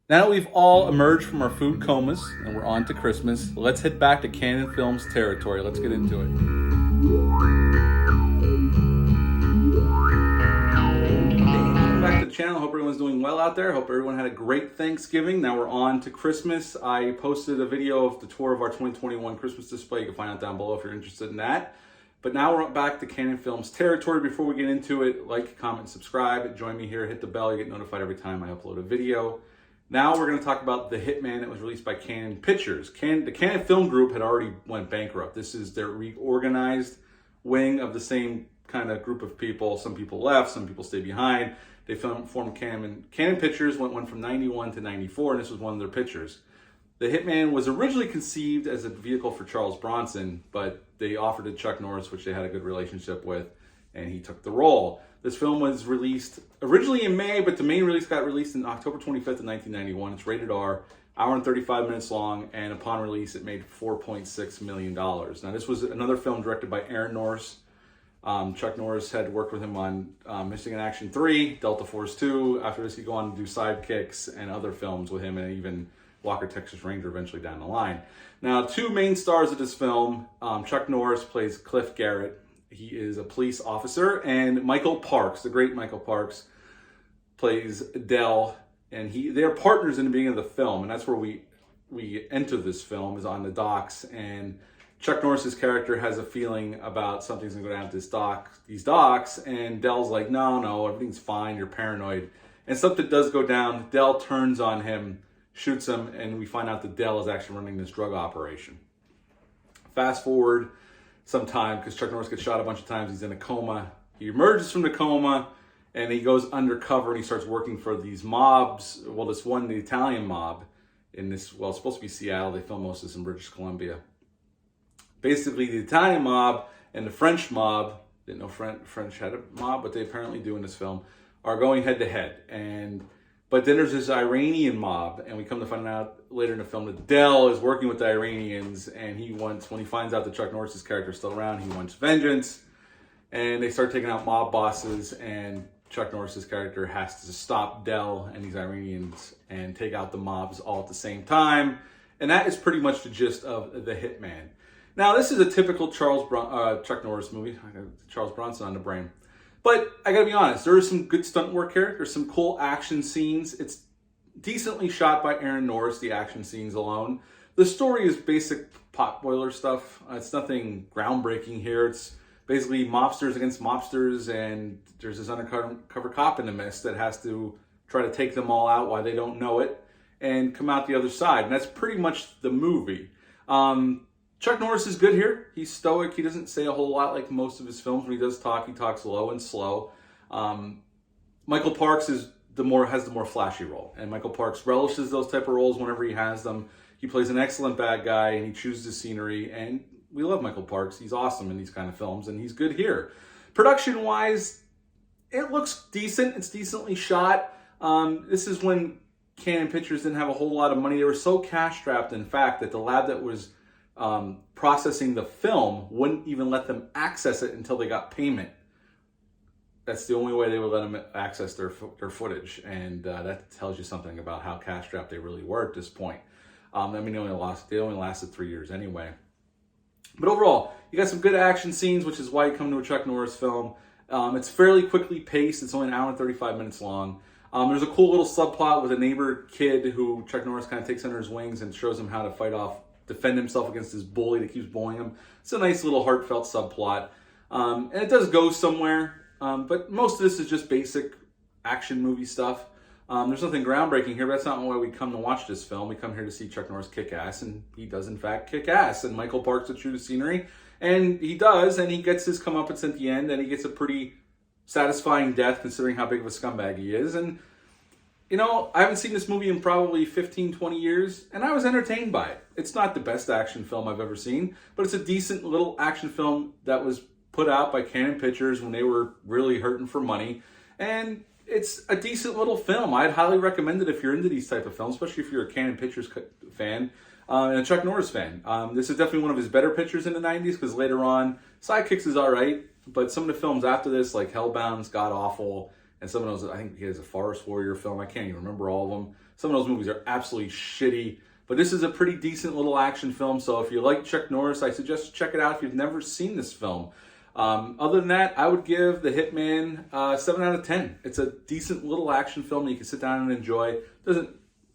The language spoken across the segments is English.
Now that we've all emerged from our food comas and we're on to Christmas, let's head back to Canon Films territory. Let's get into it. Hey, welcome back to the channel. Hope everyone's doing well out there. Hope everyone had a great Thanksgiving. Now we're on to Christmas. I posted a video of the tour of our 2021 Christmas display. You can find out down below if you're interested in that. But now we're back to Canon Films territory. Before we get into it, like, comment, subscribe. Join me here. Hit the bell. You get notified every time I upload a video. Now we're going to talk about The Hitman that was released by Canon Pictures. The Canon Film Group had already went bankrupt. This is their reorganized wing of the same kind of group of people. Some people left, some people stayed behind. They formed Canon Pictures, went from 91 to 94, and this was one of their pictures. The Hitman was originally conceived as a vehicle for Charles Bronson, but they offered it to Chuck Norris, which they had a good relationship with, and he took the role. This film was released originally in May, but the main release got released on October 25th of 1991. It's rated R, hour and 35 minutes long, and upon release, it made $4.6 million. Now, this was another film directed by Aaron Norris. Chuck Norris had worked with him on Missing in Action 3, Delta Force 2. After this, he'd go on to do Sidekicks and other films with him, and even Walker, Texas Ranger eventually down the line. Now, two main stars of this film, Chuck Norris plays Cliff Garrett. He is a police officer, and Michael Parks, the great Michael Parks, plays Dell, and they're partners in the beginning of the film, and that's where we enter this film, is on the docks, and Chuck Norris's character has a feeling about something's gonna go down at these docks, and Dell's like, no, everything's fine, you're paranoid, and something does go down. Dell turns on him, shoots him, and we find out that Dell is actually running this drug operation. Fast forward some time, because Chuck Norris gets shot a bunch of times. He's in a coma. He emerges from the coma, and he goes undercover, and he starts working for these mobs. Well, the Italian mob in this, well, it's supposed to be Seattle. They film most of this in British Columbia. Basically, the Italian mob and the French mob, didn't know French had a mob, but they apparently do in this film, are going head to head. But then there's this Iranian mob, and we come to find out later in the film that Dell is working with the Iranians, and when he finds out that Chuck Norris's character is still around, he wants vengeance, and they start taking out mob bosses, and Chuck Norris's character has to stop Dell and these Iranians and take out the mobs all at the same time, and that is pretty much the gist of The Hitman. Now, this is a typical Chuck Norris movie. I got Charles Bronson on the brain. But I gotta be honest, there is some good stunt work here. There's some cool action scenes. It's decently shot by Aaron Norris, the action scenes alone. The story is basic potboiler stuff. It's nothing groundbreaking here. It's basically mobsters against mobsters, and there's this undercover cop in the mist that has to try to take them all out while they don't know it and come out the other side. And that's pretty much the movie. Chuck Norris is good here. He's stoic. He doesn't say a whole lot like most of his films. When he does talk, he talks low and slow. Michael Parks has the more flashy role, and Michael Parks relishes those type of roles whenever he has them. He plays an excellent bad guy, and he chooses the scenery, and we love Michael Parks. He's awesome in these kind of films, and he's good here. Production-wise, it looks decent. It's decently shot. This is when Canon Pictures didn't have a whole lot of money. They were so cash-strapped, in fact, that the lab that was processing the film wouldn't even let them access it until they got payment. That's the only way they would let them access their footage, and that tells you something about how cash-strapped they really were at this point. I mean, they only lasted 3 years anyway. But overall, you got some good action scenes, which is why you come to a Chuck Norris film. It's fairly quickly paced. It's only an hour and 35 minutes long. There's a cool little subplot with a neighbor kid who Chuck Norris kind of takes under his wings and shows him how to defend himself against this bully that keeps bullying him. It's a nice little heartfelt subplot. And it does go somewhere, but most of this is just basic action movie stuff. There's nothing groundbreaking here, but that's not why we come to watch this film. We come here to see Chuck Norris kick ass, and he does in fact kick ass. And Michael Parks is true to scenery, and he does, and he gets his comeuppance at the end, and he gets a pretty satisfying death considering how big of a scumbag he is. And you know, I haven't seen this movie in probably 15, 20 years, and I was entertained by it. It's not the best action film I've ever seen, but it's a decent little action film that was put out by Canon Pictures when they were really hurting for money. And it's a decent little film. I'd highly recommend it if you're into these type of films, especially if you're a Canon Pictures fan and a Chuck Norris fan. This is definitely one of his better pictures in the 90s, because later on, Sidekicks is all right, but some of the films after this, like Hellbound's god awful, and some of those, I think he has a Forest Warrior film. I can't even remember all of them. Some of those movies are absolutely shitty. But this is a pretty decent little action film, so if you like Chuck Norris, I suggest check it out if you've never seen this film. Other than that, I would give The Hitman 7 out of 10. It's a decent little action film that you can sit down and enjoy. It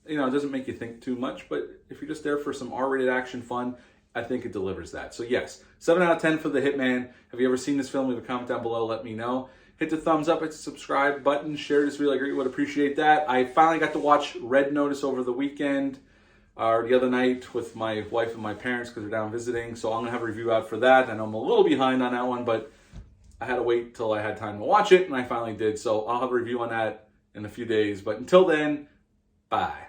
doesn't make you think too much, but if you're just there for some R-rated action fun, I think it delivers that. So yes, 7 out of 10 for The Hitman. Have you ever seen this film? Leave a comment down below, let me know. Hit the thumbs up, hit the subscribe button, share this video, I really would appreciate that. I finally got to watch Red Notice over the weekend, or the other night with my wife and my parents because they're down visiting. So I'm going to have a review out for that. I know I'm a little behind on that one, but I had to wait till I had time to watch it, and I finally did. So I'll have a review on that in a few days. But until then, bye.